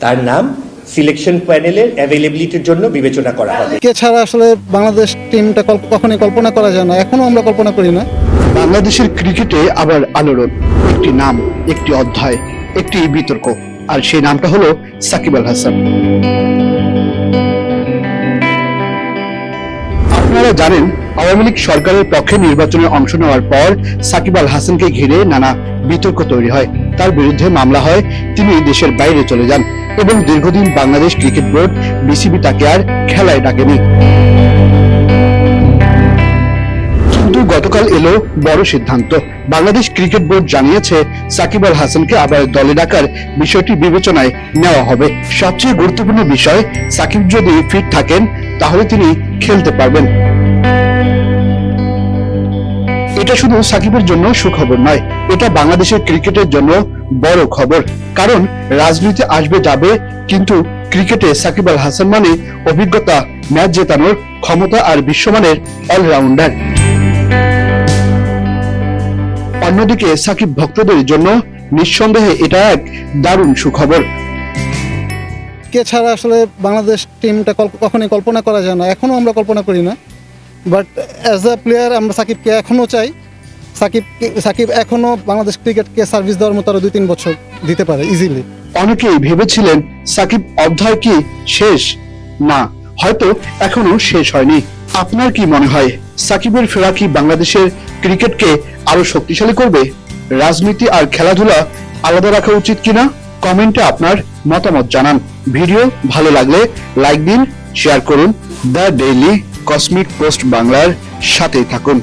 তার নাম সিলেকশন প্যানেলের অ্যাভেলেবিলিটির জন্য বিবেচনা করা হবে। কে ছাড়া আসলে বাংলাদেশ টিমটা কখনোই কল্পনা করা যায় না, এখনো আমরা কল্পনা করি না। বাংলাদেশের ক্রিকেটে আবার আলোড়ন, একটি নাম, একটি অধ্যায়, একটি বিতর্ক, আর সেই নামটা হলো সাকিব আল হাসান। আপনারা জানেন, আওয়ামী লীগ সরকারের পক্ষে নির্বাচনে অংশ নেওয়ার পর সাকিব আল হাসানকে ঘিরে নানা বিতর্ক তৈরি হয়। তার বিরুদ্ধে মামলা হয়, তিনি দেশের বাইরে চলে যান এবং দীর্ঘদিন বাংলাদেশ ক্রিকেট বোর্ড বিসিবি তাকে আর খেলায় ডাকেনি। কিন্তু গতকাল এলো বড় সিদ্ধান্ত। বাংলাদেশ ক্রিকেট বোর্ড জানিয়েছে সাকিব আল হাসানকে আবার দলে ডাকার বিষয়টি বিবেচনায় নেওয়া হবে। সবচেয়ে গুরুত্বপূর্ণ বিষয়, সাকিব যদি ফিট থাকেন তাহলে তিনি খেলতে পারবেন। এটা শুধু সাকিবের জন্য সুখবর নয়, এটা বাংলাদেশের ক্রিকেটের জন্য বড় খবর। কারণ রাজনীতি আসবে যাবে, কিন্তু ক্রিকেটে সাকিব আল হাসান মানে অভিজ্ঞতা, ম্যাচ জেতানোর ক্ষমতা আর বিশ্বমানের অলরাউন্ডার। অন্যদিকে সাকিব ভক্তদের জন্য নিঃসন্দেহে এটা এক দারুণ সুখবর। কে ছাড়া আসলে বাংলাদেশ টিমটা কখনোই কল্পনা করা যায় না, এখনো আমরা কল্পনা করি না। বাট অ্যাজ আ প্লেয়ার আমরা সাকিবকে এখনো চাই। সাকিব এখনো বাংলাদেশ ক্রিকেটকে সার্ভিস দেওয়ার মতো আরো 2-3 বছর দিতে পারে ইজিলি। অনেকেই ভেবেছিলেন সাকিব অধ্যায় কি শেষ? না, হয়তো এখনো শেষ হয়নি। আপনার কি মনে হয়, সাকিবের ফেরা কি বাংলাদেশের ক্রিকেটকে আরো শক্তিশালী করবে? রাজনীতি আর খেলাধুলা আলাদা রাখা উচিত কিনা? কমেন্টে আপনার মতামত জানান। ভিডিও ভালো লাগলে লাইক দিন, শেয়ার করুন। দ্য ডেইলি কসমিক পোস্ট বাংলার সাথেই থাকুন।